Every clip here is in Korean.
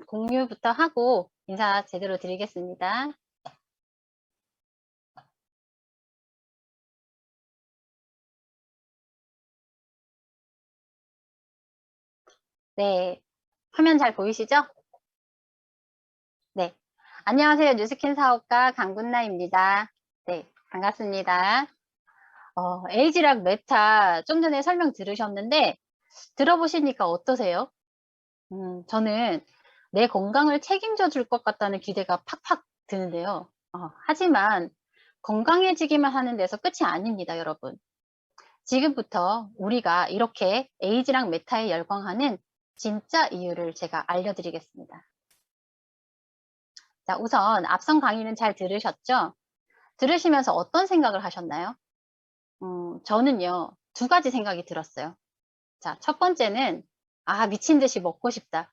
공유부터 하고 인사 제대로 드리겠습니다. 네, 화면 잘 보이시죠? 네, 안녕하세요. 뉴스킨 사업가 강군나입니다. 네, 반갑습니다. 에이지락 메타 좀 전에 설명 들으셨는데 들어보시니까 어떠세요? 저는 내 건강을 책임져 줄 것 같다는 기대가 팍팍 드는데요. 하지만 건강해지기만 하는 데서 끝이 아닙니다, 여러분. 지금부터 우리가 이렇게 에이지랑 메타에 열광하는 진짜 이유를 제가 알려드리겠습니다. 자, 우선 앞선 강의는 잘 들으셨죠? 들으시면서 어떤 생각을 하셨나요? 저는요, 두 가지 생각이 들었어요. 자, 첫 번째는, 미친 듯이 먹고 싶다.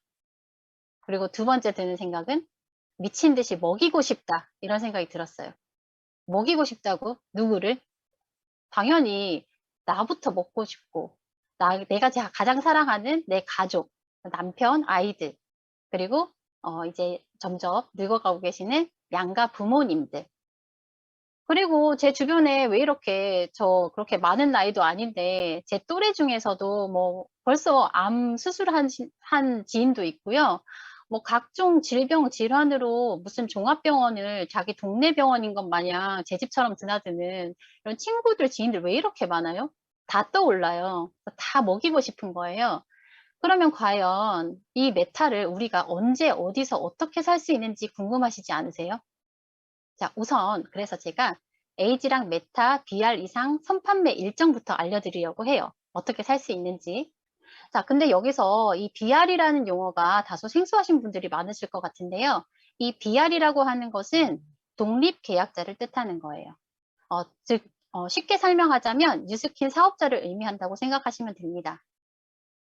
그리고 두 번째 드는 생각은, 미친 듯이 먹이고 싶다. 이런 생각이 들었어요. 먹이고 싶다고? 누구를? 당연히 나부터 먹고 싶고, 내가 가장 사랑하는 내 가족, 남편, 아이들, 그리고 이제 점점 늙어가고 계시는 양가 부모님들. 그리고 제 주변에 왜 이렇게 그렇게 많은 나이도 아닌데 제 또래 중에서도 뭐 벌써 암 수술한 한 지인도 있고요. 뭐 각종 질병 질환으로 무슨 종합병원을 자기 동네 병원인 것 마냥 제 집처럼 드나드는 이런 친구들 지인들 왜 이렇게 많아요? 다 떠올라요. 다 먹이고 싶은 거예요. 그러면 과연 이 메타를 우리가 언제 어디서 어떻게 살 수 있는지 궁금하시지 않으세요? 자, 우선 그래서 제가 에이지랑 메타 BR 이상 선판매 일정부터 알려드리려고 해요. 어떻게 살 수 있는지. 자, 근데 여기서 이 BR이라는 용어가 다소 생소하신 분들이 많으실 것 같은데요. 이 BR이라고 하는 것은 독립계약자를 뜻하는 거예요. 즉, 쉽게 설명하자면 뉴스킨 사업자를 의미한다고 생각하시면 됩니다.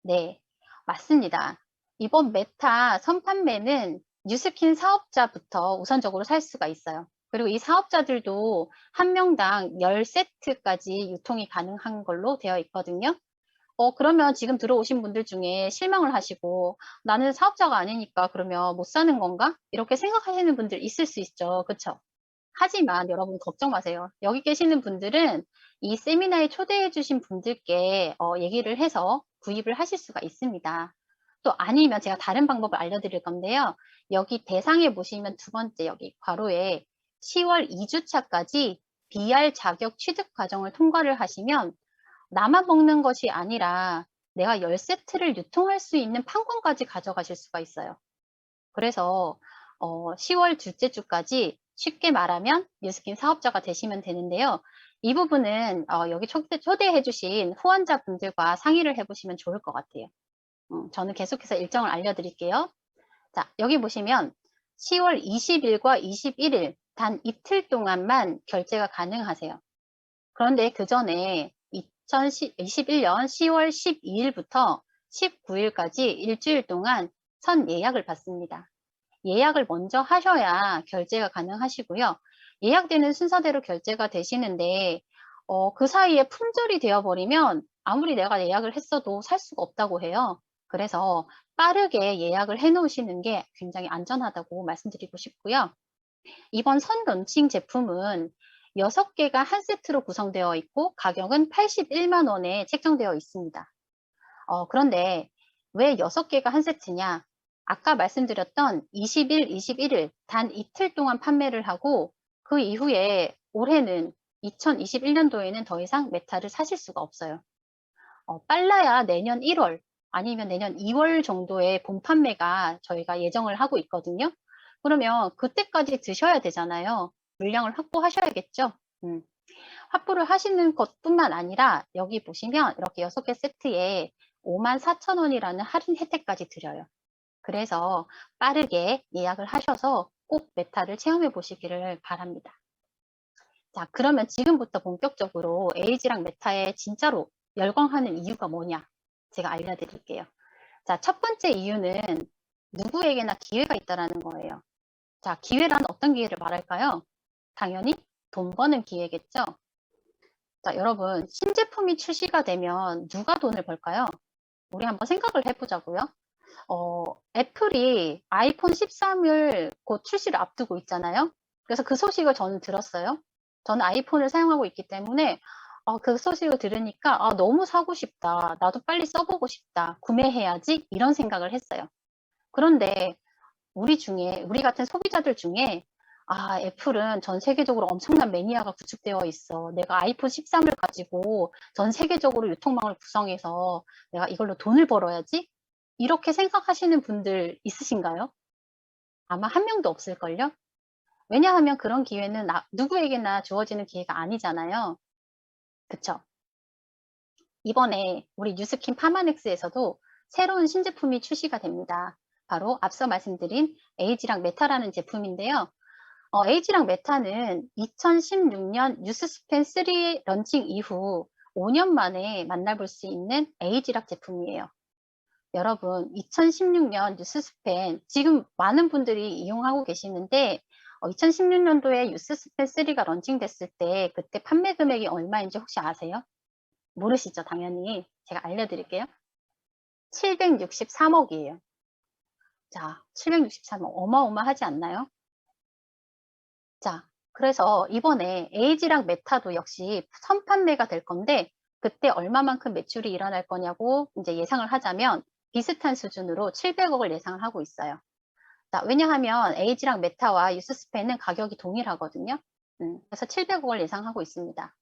네, 맞습니다. 이번 메타 선판매는 뉴스킨 사업자부터 우선적으로 살 수가 있어요. 그리고 이 사업자들도 한 명당 10세트까지 유통이 가능한 걸로 되어 있거든요. 그러면 지금 들어오신 분들 중에 실망을 하시고 나는 사업자가 아니니까 그러면 못 사는 건가? 이렇게 생각하시는 분들 있을 수 있죠. 그쵸? 하지만 여러분 걱정 마세요. 여기 계시는 분들은 이 세미나에 초대해 주신 분들께 얘기를 해서 구입을 하실 수가 있습니다. 또 아니면 제가 다른 방법을 알려드릴 건데요. 여기 대상에 보시면 두 번째 여기 괄호에 10월 2주차까지 BR 자격 취득 과정을 통과를 하시면 나만 먹는 것이 아니라 내가 10세트를 유통할 수 있는 판권까지 가져가실 수가 있어요. 그래서 10월 둘째 주까지 쉽게 말하면 뉴스킨 사업자가 되시면 되는데요. 이 부분은 여기 초대해 주신 후원자분들과 상의를 해보시면 좋을 것 같아요. 저는 계속해서 일정을 알려드릴게요. 자, 여기 보시면 10월 20일과 21일 단 이틀 동안만 결제가 가능하세요. 그런데 그 전에 2021년 10월 12일부터 19일까지 일주일 동안 선 예약을 받습니다. 예약을 먼저 하셔야 결제가 가능하시고요. 예약되는 순서대로 결제가 되시는데 그 사이에 품절이 되어버리면 아무리 내가 예약을 했어도 살 수가 없다고 해요. 그래서 빠르게 예약을 해 놓으시는 게 굉장히 안전하다고 말씀드리고 싶고요. 이번 선 런칭 제품은 6개가 한 세트로 구성되어 있고 가격은 81만 원에 책정되어 있습니다. 그런데 왜 6개가 한 세트냐? 아까 말씀드렸던 20일, 21일 단 이틀 동안 판매를 하고 그 이후에 올해는 2021년도에는 더 이상 메타를 사실 수가 없어요. 빨라야 내년 1월 아니면 내년 2월 정도에 본 판매가 저희가 예정을 하고 있거든요. 그러면 그때까지 드셔야 되잖아요. 물량을 확보하셔야겠죠. 확보를 하시는 것뿐만 아니라 여기 보시면 이렇게 6개 세트에 54,000원이라는 할인 혜택까지 드려요. 그래서 빠르게 예약을 하셔서 꼭 메타를 체험해 보시기를 바랍니다. 자, 그러면 지금부터 본격적으로 에이지랑 메타에 진짜로 열광하는 이유가 뭐냐? 제가 알려드릴게요. 자, 첫 번째 이유는 누구에게나 기회가 있다라는 거예요. 자, 기회란 어떤 기회를 말할까요? 당연히 돈 버는 기회겠죠? 자, 여러분, 신제품이 출시가 되면 누가 돈을 벌까요? 우리 한번 생각을 해보자고요. 애플이 아이폰 13을 곧 출시를 앞두고 있잖아요. 그래서 그 소식을 저는 들었어요. 저는 아이폰을 사용하고 있기 때문에 그 소식을 들으니까 '아 너무 사고 싶다. 나도 빨리 써 보고 싶다. 구매해야지.' 이런 생각을 했어요. 그런데 우리 같은 소비자들 중에 '아 애플은 전 세계적으로 엄청난 매니아가 구축되어 있어. 내가 아이폰 13을 가지고 전 세계적으로 유통망을 구성해서 내가 이걸로 돈을 벌어야지.' 이렇게 생각하시는 분들 있으신가요? 아마 한 명도 없을걸요? 왜냐하면 그런 기회는 누구에게나 주어지는 기회가 아니잖아요. 그쵸? 이번에 우리 뉴스킨 파마넥스에서도 새로운 신제품이 출시가 됩니다. 바로 앞서 말씀드린 에이지랑 메타라는 제품인데요. 에이지랑 메타는 2016년 뉴스스펜 3 런칭 이후 5년 만에 만나볼 수 있는 에이지락 제품이에요. 여러분, 2016년 뉴스스펜 지금 많은 분들이 이용하고 계시는데 2016년도에 뉴스스펜 3가 런칭됐을 때 그때 판매 금액이 얼마인지 혹시 아세요? 모르시죠? 당연히. 제가 알려드릴게요. 763억이에요. 자, 763억. 어마어마하지 않나요? 자, 그래서 이번에 에이지랑 메타도 역시 선판매가 될 건데 그때 얼마만큼 매출이 일어날 거냐고 이제 예상을 하자면 비슷한 수준으로 700억을 예상을 하고 있어요. 자, 왜냐하면 에이지랑 메타와 유스스펜은 가격이 동일하거든요. 그래서 700억을 예상하고 있습니다.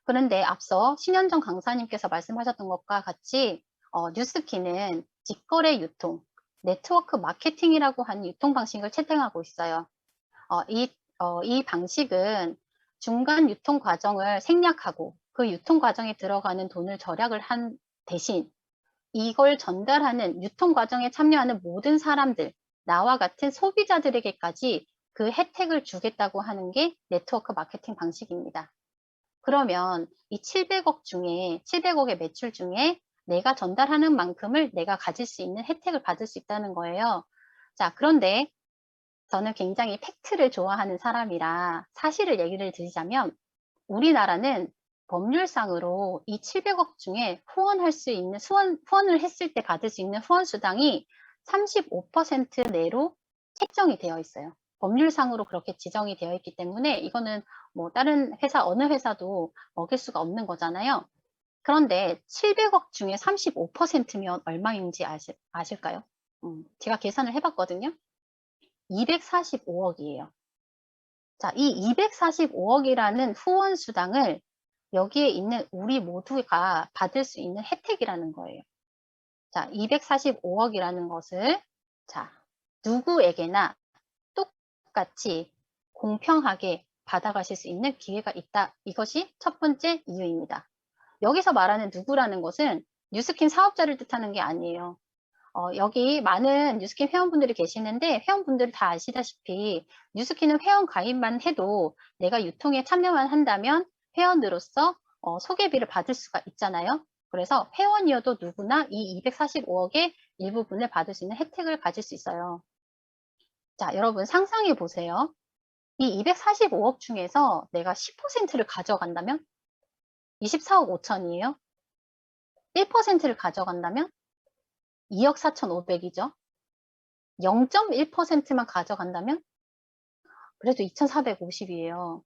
그런데 앞서 신현정 강사님께서 말씀하셨던 것과 같이 뉴스키는 직거래 유통, 네트워크 마케팅이라고 하는 유통 방식을 채택하고 있어요. 이 방식은 중간 유통 과정을 생략하고 그 유통 과정에 들어가는 돈을 절약을 한 대신 이걸 전달하는 유통 과정에 참여하는 모든 사람들, 나와 같은 소비자들에게까지 그 혜택을 주겠다고 하는 게 네트워크 마케팅 방식입니다. 그러면 이 700억의 매출 중에 내가 전달하는 만큼을 내가 가질 수 있는 혜택을 받을 수 있다는 거예요. 자, 그런데 저는 굉장히 팩트를 좋아하는 사람이라 사실을 얘기를 드리자면 우리나라는 법률상으로 이 700억 중에 후원할 수 있는 후원을 했을 때 받을 수 있는 후원 수당이 35% 내로 책정이 되어 있어요. 법률상으로 그렇게 지정이 되어 있기 때문에 이거는 뭐 다른 회사 어느 회사도 어길 수가 없는 거잖아요. 그런데 700억 중에 35%면 얼마인지 아실까요? 제가 계산을 해봤거든요. 245억이에요. 자, 이 245억이라는 후원 수당을 여기에 있는 우리 모두가 받을 수 있는 혜택이라는 거예요. 자, 245억이라는 것을 자, 누구에게나 똑같이 공평하게 받아가실 수 있는 기회가 있다. 이것이 첫 번째 이유입니다. 여기서 말하는 누구라는 것은 뉴스킨 사업자를 뜻하는 게 아니에요. 여기 많은 뉴스킨 회원분들이 계시는데 회원분들이 다 아시다시피 뉴스킨은 회원 가입만 해도 내가 유통에 참여만 한다면 회원으로서 소개비를 받을 수가 있잖아요. 그래서 회원이어도 누구나 이 245억의 일부분을 받을 수 있는 혜택을 가질 수 있어요. 자, 여러분 상상해 보세요. 이 245억 중에서 내가 10%를 가져간다면 24억 5천이에요. 1%를 가져간다면 2억 4,500이죠. 0.1%만 가져간다면 그래도 2,450이에요.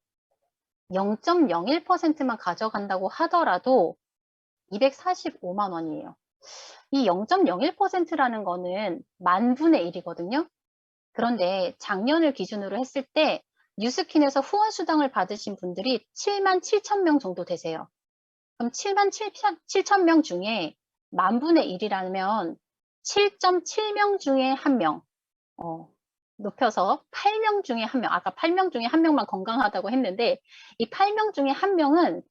0.01%만 가져간다고 하더라도 245만 원이에요. 이 0.01%라는 거는 만 분의 1이거든요. 그런데 작년을 기준으로 했을 때 뉴스킨에서 후원 수당을 받으신 분들이 7만 7천 명 정도 되세요. 그럼 7만 7천 명 중에 만 분의 1이라면 7.7명 중에 1명, 높여서 8명 중에 1명, 아까 8명 중에 1명만 건강하다고 했는데 이 8명 중에 1명은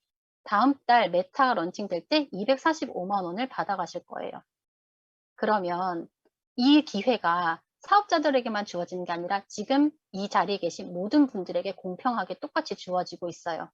다음 달 메타가 런칭될 때 245만 원을 받아가실 거예요. 그러면 이 기회가 사업자들에게만 주어지는 게 아니라 지금 이 자리에 계신 모든 분들에게 공평하게 똑같이 주어지고 있어요.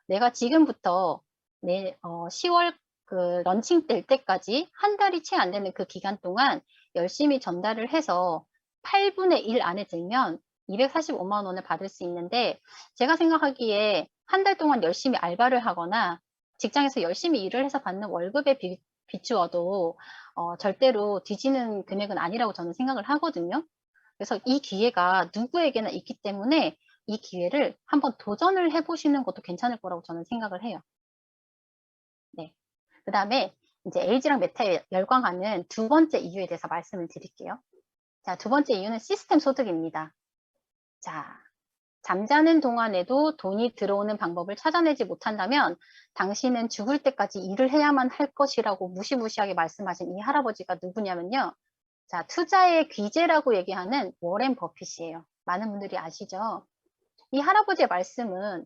내가 지금부터 10월 그 런칭 될 때까지 한 달이 채 안 되는 그 기간 동안 열심히 전달을 해서 8분의 1 안에 들면 245만 원을 받을 수 있는데 제가 생각하기에 한 달 동안 열심히 알바를 하거나 직장에서 열심히 일을 해서 받는 월급에 비추어도 절대로 뒤지는 금액은 아니라고 저는 생각을 하거든요. 그래서 이 기회가 누구에게나 있기 때문에 이 기회를 한번 도전을 해 보시는 것도 괜찮을 거라고 저는 생각을 해요. 네. 그다음에 인제 에이지랑 메타에 열광하는 두 번째 이유에 대해서 말씀을 드릴게요. 자, 두 번째 이유는 시스템 소득입니다. 자, 잠자는 동안에도 돈이 들어오는 방법을 찾아내지 못한다면 당신은 죽을 때까지 일을 해야만 할 것이라고 무시무시하게 말씀하신 이 할아버지가 누구냐면요. 자, 투자의 귀재라고 얘기하는 워렌 버핏이에요. 많은 분들이 아시죠? 이 할아버지의 말씀은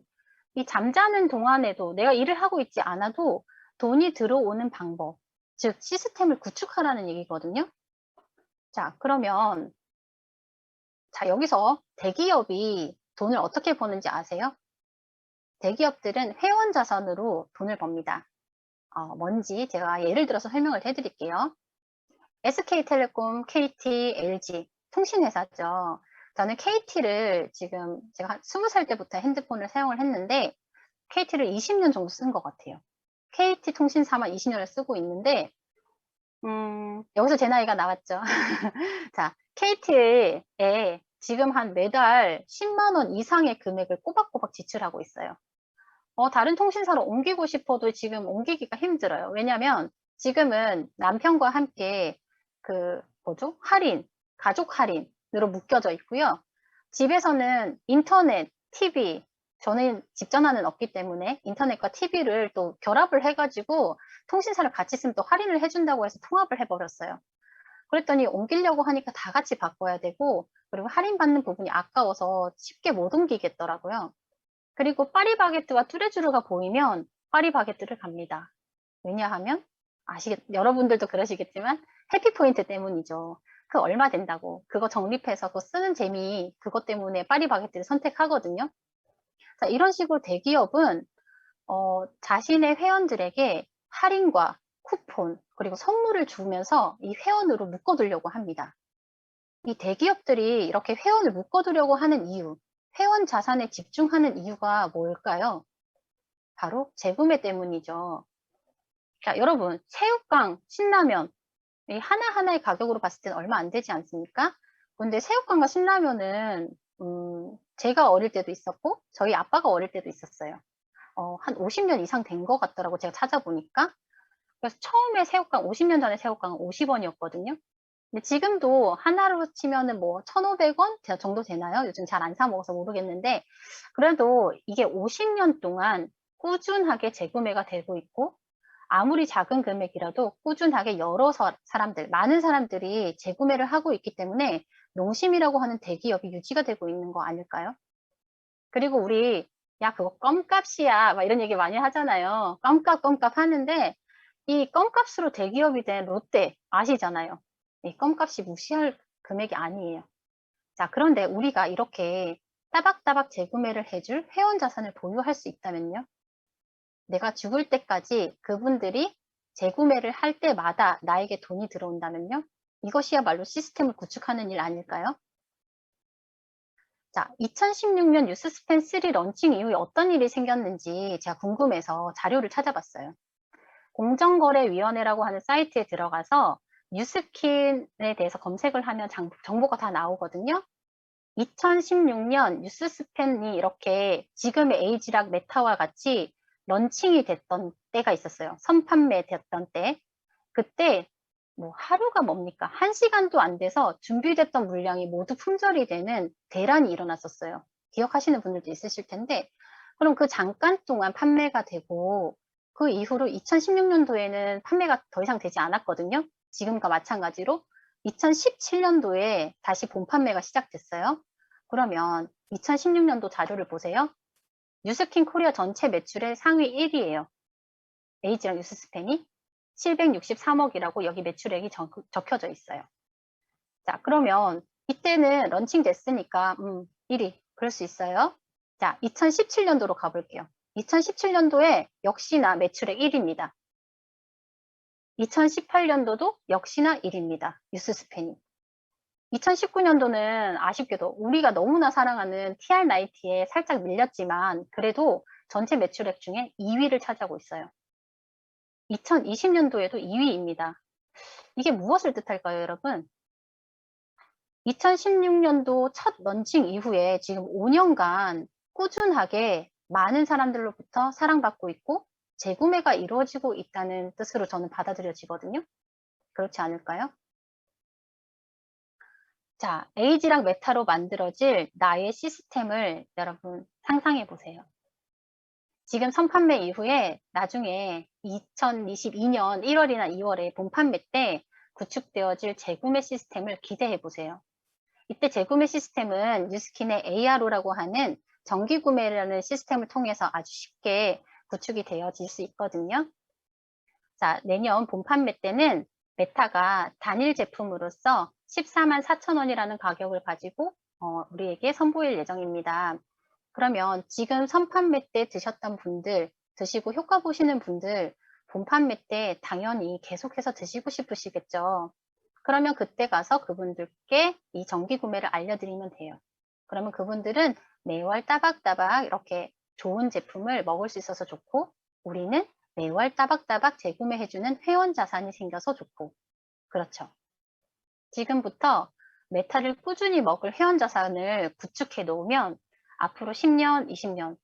이 잠자는 동안에도 내가 일을 하고 있지 않아도 돈이 들어오는 방법, 즉 시스템을 구축하라는 얘기거든요. 자, 그러면 자, 여기서 대기업이 돈을 어떻게 버는지 아세요? 대기업들은 회원 자산으로 돈을 법니다. 뭔지 제가 예를 들어서 설명을 해 드릴게요. SK텔레콤, KT, LG 통신회사죠. 저는 KT를 지금 제가 한 20살 때부터 핸드폰을 사용을 했는데 KT를 20년 정도 쓴 것 같아요. KT 통신사만 20년을 쓰고 있는데 여기서 제 나이가 나왔죠. 자, KT에 지금 한 매달 10만 원 이상의 금액을 꼬박꼬박 지출하고 있어요. 다른 통신사로 옮기고 싶어도 지금 옮기기가 힘들어요. 왜냐면 지금은 남편과 함께 그 뭐죠? 할인, 가족 할인으로 묶여져 있고요. 집에서는 인터넷, TV, 저는 집 전화는 없기 때문에 인터넷과 TV를 또 결합을 해 가지고 통신사를 같이 쓰면 또 할인을 해 준다고 해서 통합을 해 버렸어요. 그랬더니 옮기려고 하니까 다 같이 바꿔야 되고, 그리고 할인받는 부분이 아까워서 쉽게 못 옮기겠더라고요. 그리고 파리바게뜨와 뚜레쥬르가 보이면 파리바게뜨를 갑니다. 왜냐하면 여러분들도 그러시겠지만 해피포인트 때문이죠. 그 얼마 된다고. 그거 적립해서 그거 쓰는 재미, 그것 때문에 파리바게뜨를 선택하거든요. 자, 이런 식으로 대기업은 자신의 회원들에게 할인과 쿠폰, 그리고 선물을 주면서 이 회원으로 묶어두려고 합니다. 이 대기업들이 이렇게 회원을 묶어두려고 하는 이유, 회원 자산에 집중하는 이유가 뭘까요? 바로 재구매 때문이죠. 자, 여러분, 새우깡, 신라면, 이 하나하나의 가격으로 봤을 때는 얼마 안 되지 않습니까? 근데 새우깡과 신라면은, 제가 어릴 때도 있었고, 저희 아빠가 어릴 때도 있었어요. 한 50년 이상 된 것 같더라고, 제가 찾아보니까. 그래서 처음에 새우깡, 50년 전에 새우깡은 50원이었거든요. 근데 지금도 하나로 치면은 뭐 1,500원 정도 되나요? 요즘 잘 안 사 먹어서 모르겠는데, 그래도 이게 50년 동안 꾸준하게 재구매가 되고 있고, 아무리 작은 금액이라도 꾸준하게 여러 사람들, 많은 사람들이 재구매를 하고 있기 때문에 농심이라고 하는 대기업이 유지가 되고 있는 거 아닐까요? 그리고 우리 "야 그거 껌값이야." 막 이런 얘기 많이 하잖아요. 껌값 하는데 이 껌값으로 대기업이 된 롯데 아시잖아요. 이 껌값이 무시할 금액이 아니에요. 자, 그런데 우리가 이렇게 따박따박 재구매를 해줄 회원 자산을 보유할 수 있다면요. 내가 죽을 때까지 그분들이 재구매를 할 때마다 나에게 돈이 들어온다면요. 이것이야말로 시스템을 구축하는 일 아닐까요? 자, 2016년 뉴스스펜 3 런칭 이후에 어떤 일이 생겼는지 제가 궁금해서 자료를 찾아봤어요. 공정거래위원회라고 하는 사이트에 들어가서 뉴스킨에 대해서 검색을 하면 정보가 다 나오거든요. 2016년 뉴스스펜이 이렇게 지금의 에이지락 메타와 같이 런칭이 됐던 때가 있었어요. 선판매 됐던 때. 그때 뭐 하루가 뭡니까? 1시간도 안 돼서 준비됐던 물량이 모두 품절이 되는 대란이 일어났었어요. 기억하시는 분들도 있으실 텐데, 그럼 그 잠깐 동안 판매가 되고 그 이후로 2016년도에는 판매가 더 이상 되지 않았거든요. 지금과 마찬가지로 2017년도에 다시 본판매가 시작됐어요. 그러면 2016년도 자료를 보세요. 뉴스킨 코리아 전체 매출의 상위 1 위예요. 에이지랑 뉴스스펜이 763억이라고 여기 매출액이 적혀져 있어요. 자, 그러면 이때는 런칭 됐으니까 1위 그럴 수 있어요. 자, 2017년도로 가볼게요. 2017년도에 역시나 매출액 1위입니다. 2018년도도 역시나 1위입니다. 뉴스스펜이. 2019년도는 아쉽게도 우리가 너무나 사랑하는 TR90에 살짝 밀렸지만 그래도 전체 매출액 중에 2위를 차지하고 있어요. 2020년도에도 2위입니다. 이게 무엇을 뜻할까요, 여러분? 2016년도 첫 런칭 이후에 지금 5년간 꾸준하게 많은 사람들로부터 사랑받고 있고 재구매가 이루어지고 있다는 뜻으로 저는 받아들여지거든요. 그렇지 않을까요? 자, 에이지랑 메타로 만들어질 나의 시스템을 여러분 상상해 보세요. 지금 선판매 이후에 나중에 2022년 1월이나 2월에 본판매 때 구축되어질 재구매 시스템을 기대해 보세요. 이때 재구매 시스템은 뉴스킨의 ARO라고 하는 정기구매라는 시스템을 통해서 아주 쉽게 구축이 되어질 수 있거든요. 자, 내년 본판매 때는 메타가 단일 제품으로서 14만 4천 원이라는 가격을 가지고 우리에게 선보일 예정입니다. 그러면 지금 선판매 때 드셨던 분들, 드시고 효과 보시는 분들, 본판매 때 당연히 계속해서 드시고 싶으시겠죠. 그러면 그때 가서 그분들께 이 정기 구매를 알려드리면 돼요. 그러면 그분들은 매월 따박따박 이렇게 좋은 제품을 먹을 수 있어서 좋고, 우리는 매월 따박따박 재구매해주는 회원 자산이 생겨서 좋고, 그렇죠. 지금부터 메타를 꾸준히 먹을 회원 자산을 구축해 놓으면 앞으로 10년, 20년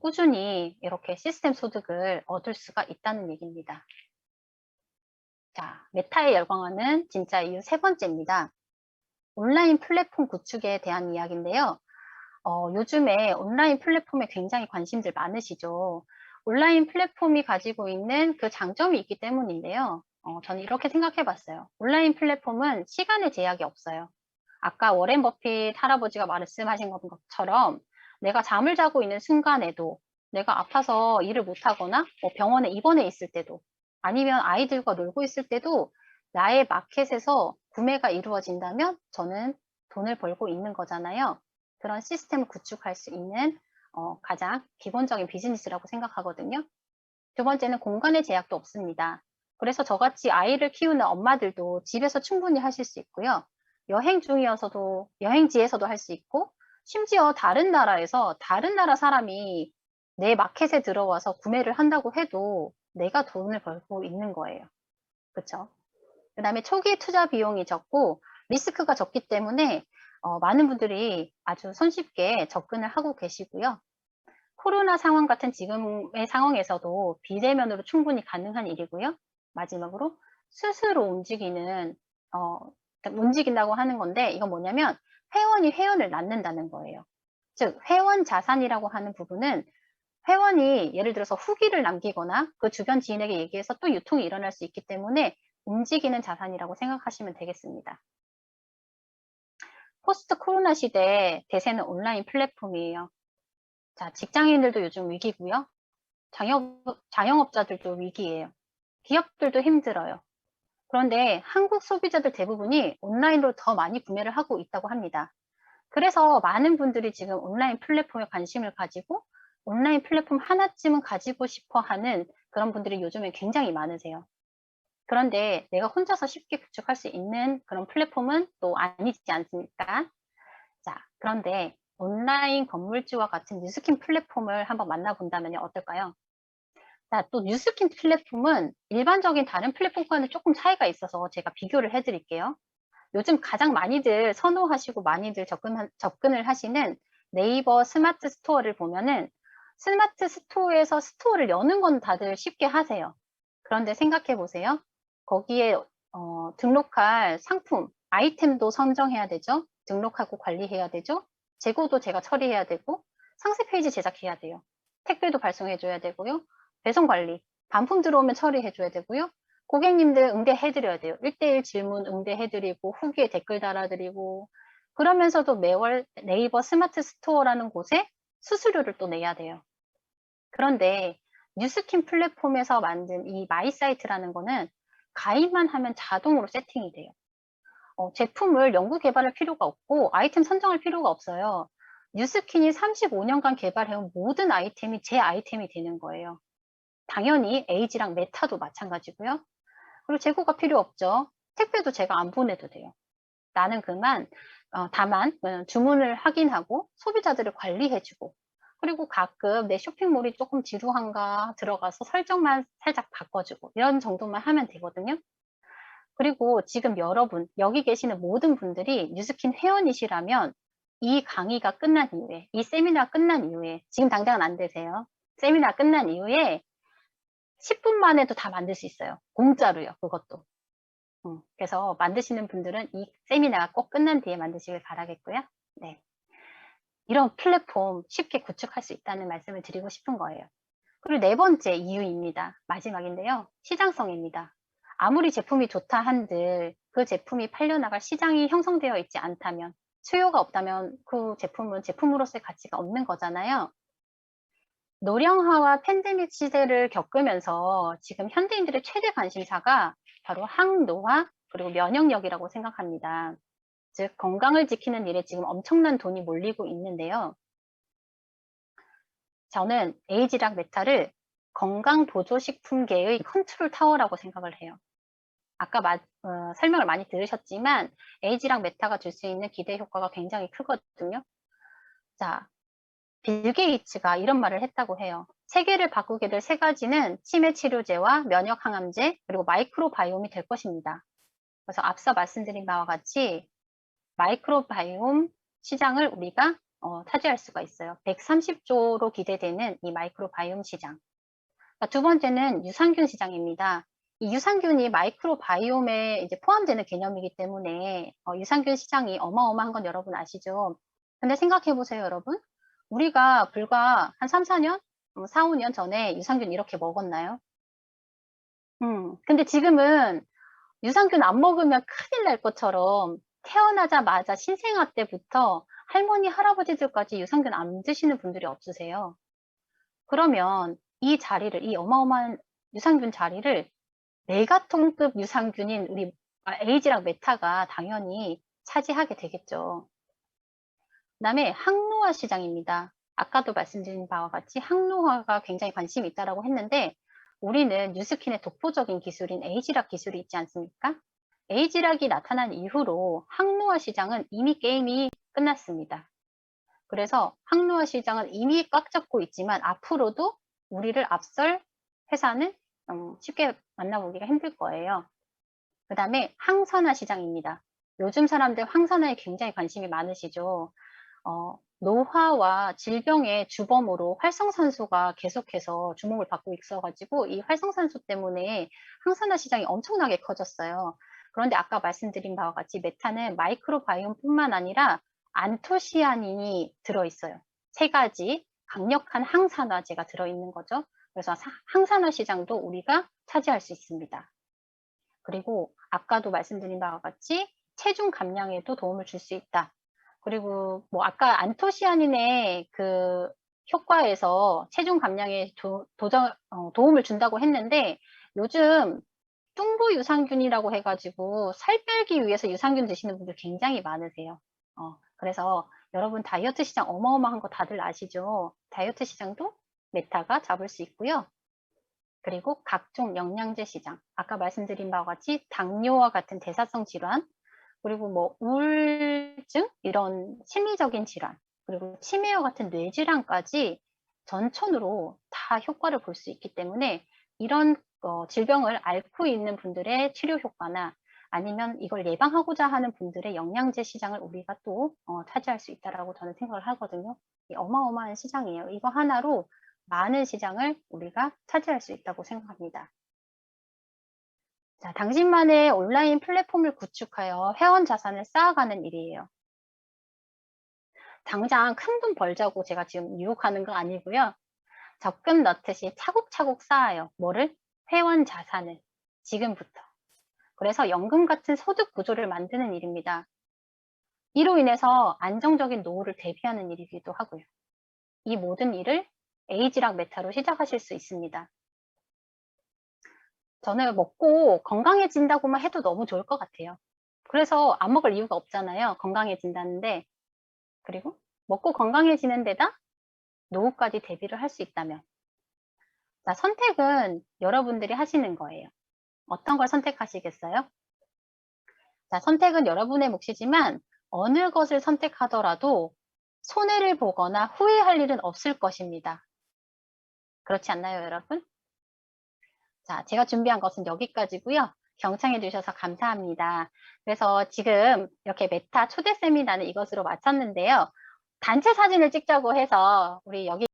꾸준히 이렇게 시스템 소득을 얻을 수가 있다는 얘기입니다. 자, 메타에 열광하는 진짜 이유 세 번째입니다. 온라인 플랫폼 구축에 대한 이야기인데요. 요즘에 온라인 플랫폼에 굉장히 관심들 많으시죠. 온라인 플랫폼이 가지고 있는 그 장점이 있기 때문인데요. 저는 이렇게 생각해 봤어요. 온라인 플랫폼은 시간의 제약이 없어요. 아까 워렌 버핏 할아버지가 말씀하신 것처럼 내가 잠을 자고 있는 순간에도 내가 아파서 일을 못하거나 뭐 병원에 입원해 있을 때도 아니면 아이들과 놀고 있을 때도 나의 마켓에서 구매가 이루어진다면 저는 돈을 벌고 있는 거잖아요. 그런 시스템을 구축할 수 있는 가장 기본적인 비즈니스라고 생각하거든요. 두 번째는 공간의 제약도 없습니다. 그래서 저같이 아이를 키우는 엄마들도 집에서 충분히 하실 수 있고요. 여행 중이어서도, 여행지에서도 할 수 있고, 심지어 다른 나라에서 다른 나라 사람이 내 마켓에 들어와서 구매를 한다고 해도 내가 돈을 벌고 있는 거예요. 그쵸? 그 다음에 초기 투자 비용이 적고 리스크가 적기 때문에 많은 분들이 아주 손쉽게 접근을 하고 계시고요. 코로나 상황 같은 지금의 상황에서도 비대면으로 충분히 가능한 일이고요. 마지막으로 스스로 움직인다고 하는 건데 이건 뭐냐면 회원이 회원을 낳는다는 거예요. 즉 회원 자산이라고 하는 부분은 회원이 예를 들어서 후기를 남기거나 그 주변 지인에게 얘기해서 또 유통이 일어날 수 있기 때문에 움직이는 자산이라고 생각하시면 되겠습니다. 포스트 코로나 시대에 대세는 온라인 플랫폼이에요. 자, 직장인들도 요즘 위기고요. 자영업자들도 위기예요. 기업들도 힘들어요. 그런데 한국 소비자들 대부분이 온라인으로 더 많이 구매를 하고 있다고 합니다. 그래서 많은 분들이 지금 온라인 플랫폼에 관심을 가지고 온라인 플랫폼 하나쯤은 가지고 싶어 하는 그런 분들이 요즘에 굉장히 많으세요. 그런데 내가 혼자서 쉽게 구축할 수 있는 그런 플랫폼은 또 아니지 않습니까? 자, 그런데 온라인 건물주와 같은 뉴스킨 플랫폼을 한번 만나본다면 어떨까요? 자, 또 뉴스킨 플랫폼은 일반적인 다른 플랫폼과는 조금 차이가 있어서 제가 비교를 해드릴게요. 요즘 가장 많이들 선호하시고 많이들 접근을 하시는 네이버 스마트 스토어를 보면은 스마트 스토어에서 스토어를 여는 건 다들 쉽게 하세요. 그런데 생각해 보세요. 거기에 등록할 상품, 아이템도 선정해야 되죠. 등록하고 관리해야 되죠. 재고도 제가 처리해야 되고 상세 페이지 제작해야 돼요. 택배도 발송해 줘야 되고요. 배송 관리, 반품 들어오면 처리해 줘야 되고요. 고객님들 응대해 드려야 돼요. 1대1 질문 응대해 드리고 후기에 댓글 달아 드리고 그러면서도 매월 네이버 스마트 스토어라는 곳에 수수료를 또 내야 돼요. 그런데 뉴스킨 플랫폼에서 만든 이 마이 사이트라는 거는 가입만 하면 자동으로 세팅이 돼요. 제품을 연구 개발할 필요가 없고 아이템 선정할 필요가 없어요. 뉴스킨이 35년간 개발해온 모든 아이템이 제 아이템이 되는 거예요. 당연히 에이지랑 메타도 마찬가지고요. 그리고 재고가 필요 없죠. 택배도 제가 안 보내도 돼요. 나는 다만 주문을 확인하고 소비자들을 관리해주고 그리고 가끔 내 쇼핑몰이 조금 지루한가 들어가서 설정만 살짝 바꿔주고 이런 정도만 하면 되거든요. 그리고 지금 여러분, 여기 계시는 모든 분들이 뉴스킨 회원이시라면 이 강의가 끝난 이후에, 이 세미나가 끝난 이후에, 지금 당장은 안 되세요. 세미나 끝난 이후에 10분 만에도 다 만들 수 있어요. 공짜로요, 그것도. 그래서 만드시는 분들은 이 세미나가 꼭 끝난 뒤에 만드시길 바라겠고요. 네. 이런 플랫폼 쉽게 구축할 수 있다는 말씀을 드리고 싶은 거예요. 그리고 네 번째 이유입니다. 마지막인데요. 시장성입니다. 아무리 제품이 좋다 한들 그 제품이 팔려나갈 시장이 형성되어 있지 않다면, 수요가 없다면 그 제품은 제품으로서의 가치가 없는 거잖아요. 노령화와 팬데믹 시대를 겪으면서 지금 현대인들의 최대 관심사가 바로 항노화 그리고 면역력이라고 생각합니다. 즉 건강을 지키는 일에 지금 엄청난 돈이 몰리고 있는데요. 저는 에이지락 메타를 건강보조식품계의 컨트롤 타워라고 생각을 해요. 아까 설명을 많이 들으셨지만 에이지락 메타가 줄 수 있는 기대 효과가 굉장히 크거든요. 자, 빌 게이츠가 이런 말을 했다고 해요. 세계를 바꾸게 될 세 가지는 치매 치료제와 면역 항암제 그리고 마이크로바이옴이 될 것입니다. 그래서 앞서 말씀드린 바와 같이 마이크로바이옴 시장을 우리가 차지할 수가 있어요. 130조로 기대되는 이 마이크로바이옴 시장. 두 번째는 유산균 시장입니다. 이 유산균이 마이크로바이옴에 이제 포함되는 개념이기 때문에 유산균 시장이 어마어마한 건 여러분 아시죠? 근데 생각해 보세요, 여러분. 우리가 불과 한 3, 4년, 4, 5년 전에 유산균 이렇게 먹었나요? 근데 지금은 유산균 안 먹으면 큰일 날 것처럼 태어나자마자 신생아 때부터 할머니, 할아버지들까지 유산균 안 드시는 분들이 없으세요. 그러면 이 자리를, 이 어마어마한 유산균 자리를 메가톤급 유산균인 우리 에이지락 메타가 당연히 차지하게 되겠죠. 그 다음에 항노화 시장입니다. 아까도 말씀드린 바와 같이 항노화가 굉장히 관심이 있다고 했는데 우리는 뉴스킨의 독보적인 기술인 에이지락 기술이 있지 않습니까? 에이지락이 나타난 이후로 항노화 시장은 이미 게임이 끝났습니다. 그래서 항노화 시장은 이미 꽉 잡고 있지만 앞으로도 우리를 앞설 회사는 쉽게 만나보기가 힘들 거예요. 그 다음에 항산화 시장입니다. 요즘 사람들 항산화에 굉장히 관심이 많으시죠. 노화와 질병의 주범으로 활성산소가 계속해서 주목을 받고 있어가지고 이 활성산소 때문에 항산화 시장이 엄청나게 커졌어요. 그런데 아까 말씀드린 바와 같이 메타는 마이크로바이옴뿐만 아니라 안토시아닌이 들어있어요. 세 가지 강력한 항산화제가 들어있는 거죠. 그래서 항산화 시장도 우리가 차지할 수 있습니다. 그리고 아까도 말씀드린 바와 같이 체중 감량에도 도움을 줄 수 있다. 그리고 뭐 아까 안토시아닌의 그 효과에서 체중 감량에 도움을 준다고 했는데 요즘 뚱보 유산균이라고 해가지고 살 빼기 위해서 유산균 드시는 분들 굉장히 많으세요. 그래서 여러분 다이어트 시장 어마어마한 거 다들 아시죠? 다이어트 시장도 메타가 잡을 수 있고요. 그리고 각종 영양제 시장, 아까 말씀드린 바와 같이 당뇨와 같은 대사성 질환, 그리고 뭐 우울증, 이런 심리적인 질환, 그리고 치매와 같은 뇌질환까지 전천후로 다 효과를 볼 수 있기 때문에 이런 질병을 앓고 있는 분들의 치료 효과나 아니면 이걸 예방하고자 하는 분들의 영양제 시장을 우리가 또 차지할 수 있다라고 저는 생각을 하거든요. 어마어마한 시장이에요. 이거 하나로 많은 시장을 우리가 차지할 수 있다고 생각합니다. 자, 당신만의 온라인 플랫폼을 구축하여 회원 자산을 쌓아가는 일이에요. 당장 큰 돈 벌자고 제가 지금 유혹하는 거 아니고요. 적금 넣듯이 차곡차곡 쌓아요. 뭐를? 회원 자산을. 지금부터. 그래서 연금 같은 소득 구조를 만드는 일입니다. 이로 인해서 안정적인 노후를 대비하는 일이기도 하고요. 이 모든 일을 에이지락 메타로 시작하실 수 있습니다. 저는 먹고 건강해진다고만 해도 너무 좋을 것 같아요. 그래서 안 먹을 이유가 없잖아요. 건강해진다는데. 그리고 먹고 건강해지는 데다 노후까지 대비를 할 수 있다면. 자, 선택은 여러분들이 하시는 거예요. 어떤 걸 선택하시겠어요? 자, 선택은 여러분의 몫이지만 어느 것을 선택하더라도 손해를 보거나 후회할 일은 없을 것입니다. 그렇지 않나요, 여러분? 자, 제가 준비한 것은 여기까지고요. 경청해 주셔서 감사합니다. 그래서 지금 이렇게 메타 초대 세미나는 이것으로 마쳤는데요. 단체 사진을 찍자고 해서 우리 여기